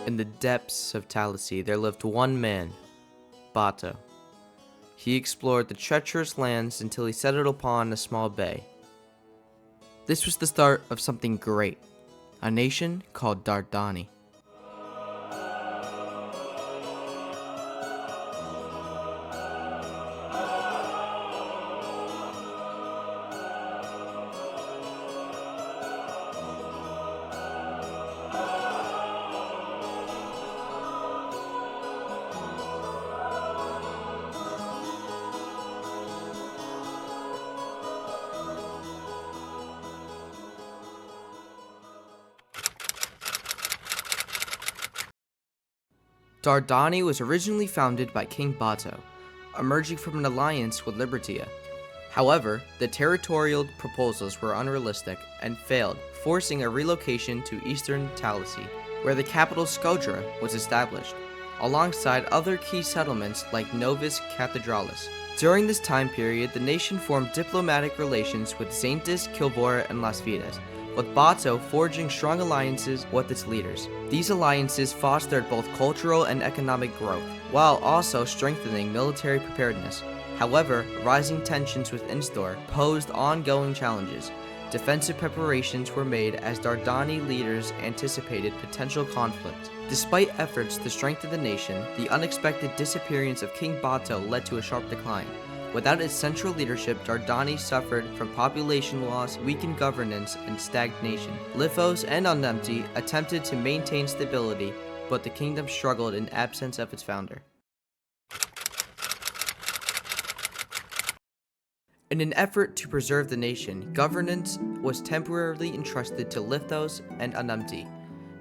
In the depths of Talasea, there lived one man, Bato. He explored the treacherous lands until he settled upon a small bay. This was the start of something great, a nation called Dardani. Dardani was originally founded by King Bato, emerging from an alliance with Libertia. However, the territorial proposals were unrealistic and failed, forcing a relocation to eastern Talasea, where the capital Scodra was established, alongside other key settlements like Novus Cathedralis. During this time period, the nation formed diplomatic relations with Xanthus, Kilvora, and Las Vidas, with Bato forging strong alliances with its leaders. These alliances fostered both cultural and economic growth, while also strengthening military preparedness. However, rising tensions with Instor posed ongoing challenges. Defensive preparations were made as Dardani leaders anticipated potential conflict. Despite efforts to strengthen the nation, the unexpected disappearance of King Bato led to a sharp decline. Without its central leadership, Dardani suffered from population loss, weakened governance, and stagnation. Lithos and Onempti attempted to maintain stability, but the kingdom struggled in absence of its founder. In an effort to preserve the nation, governance was temporarily entrusted to Lithos and Onempti.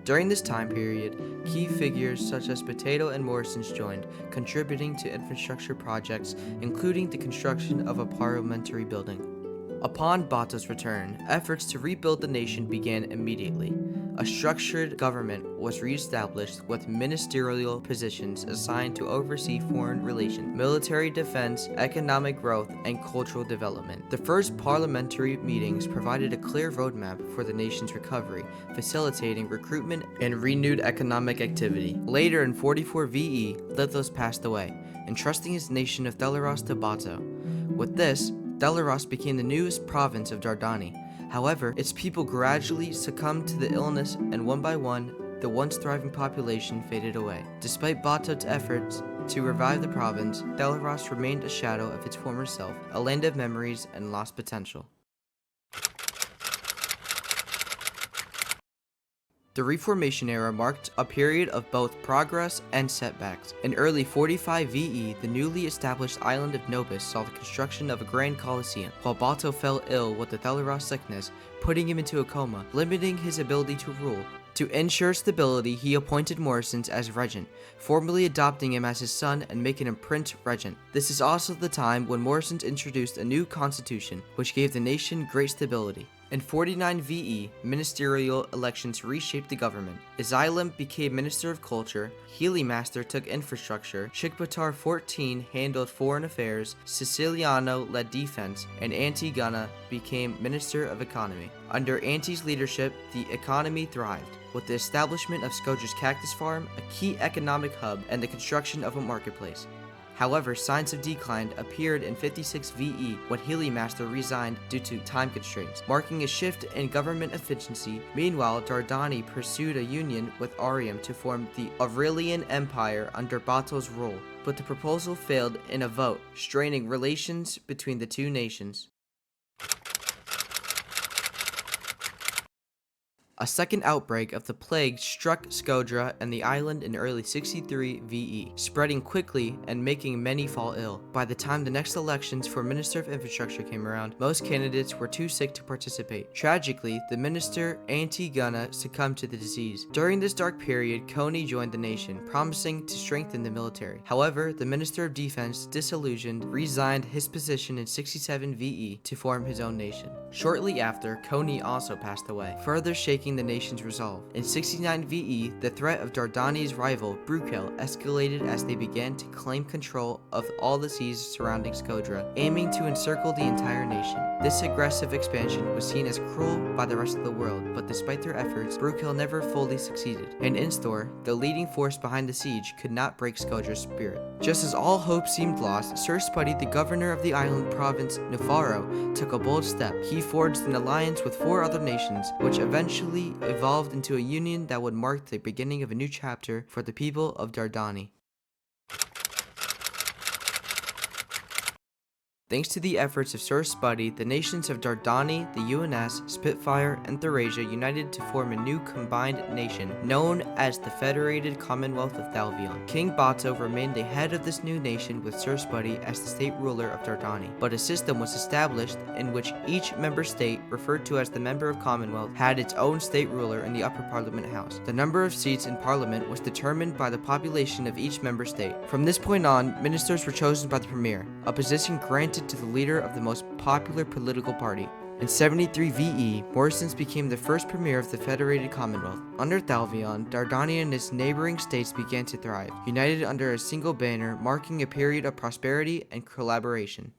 During this time period, key figures such as Potato and Morrison's joined, contributing to infrastructure projects, including the construction of a parliamentary building. Upon Bato's return, efforts to rebuild the nation began immediately. A structured government was re-established with ministerial positions assigned to oversee foreign relations, military defense, economic growth, and cultural development. The first parliamentary meetings provided a clear roadmap for the nation's recovery, facilitating recruitment and renewed economic activity. Later in 44 VE, Lithos passed away, entrusting his nation of Theleros to Bato. With this, Theleros became the newest province of Dardani. However, its people gradually succumbed to the illness, and one by one, the once thriving population faded away. Despite Bato's efforts to revive the province, Theleros remained a shadow of its former self, a land of memories and lost potential. The Reformation era marked a period of both progress and setbacks. In early 45 VE, the newly established island of Novus saw the construction of a grand coliseum, while Bato fell ill with the Theleros sickness, putting him into a coma, limiting his ability to rule. To ensure stability, he appointed Morrison as regent, formally adopting him as his son and making him Prince Regent. This is also the time when Morrison introduced a new constitution, which gave the nation great stability. In 49 VE, ministerial elections reshaped the government. Xylem became Minister of Culture, Healymaster took infrastructure, Shikbatar 14 handled foreign affairs, Siciliano led defense, and Antigona became Minister of Economy. Under Anti's leadership, the economy thrived, with the establishment of Scodra's cactus farm, a key economic hub, and the construction of a marketplace. However, signs of decline appeared in 56 VE when Healymaster resigned due to time constraints, marking a shift in government efficiency. Meanwhile, Dardani pursued a union with Arium to form the Aurelian Empire under Bato's rule, but the proposal failed in a vote, straining relations between the two nations. A second outbreak of the plague struck Scodra and the island in early 63 VE, spreading quickly and making many fall ill. By the time the next elections for Minister of Infrastructure came around, most candidates were too sick to participate. Tragically, the minister Antigona succumbed to the disease. During this dark period, Coney joined the nation, promising to strengthen the military. However, the Minister of Defense, disillusioned, resigned his position in 67 VE to form his own nation. Shortly after, Coney also passed away, further shaking shaking the nation's resolve. In 69 VE, the threat of Dardani's rival, Brukel, escalated as they began to claim control of all the seas surrounding Scodra, aiming to encircle the entire nation. This aggressive expansion was seen as cruel by the rest of the world, but despite their efforts, Brukel never fully succeeded, and Instor, the leading force behind the siege, could not break Scodra's spirit. Just as all hope seemed lost, Sir Spuddy, the governor of the island province Nufaro, took a bold step. He forged an alliance with 4 other nations, which eventually evolved into a union that would mark the beginning of a new chapter for the people of Dardani. Thanks to the efforts of Sir Spuddy, the nations of Dardani, the UNS, Spitfire, and Thracia united to form a new combined nation, known as the Federated Commonwealth of Thalvion. King Bato remained the head of this new nation with Sir Spuddy as the state ruler of Dardani, but a system was established in which each member state, referred to as the Member of Commonwealth, had its own state ruler in the Upper Parliament House. The number of seats in Parliament was determined by the population of each member state. From this point on, ministers were chosen by the Premier, a position granted to the leader of the most popular political party. In 73 VE, Morrisons became the first premier of the Federated Commonwealth. Under Thalvion, Dardani and its neighboring states began to thrive, united under a single banner, marking a period of prosperity and collaboration.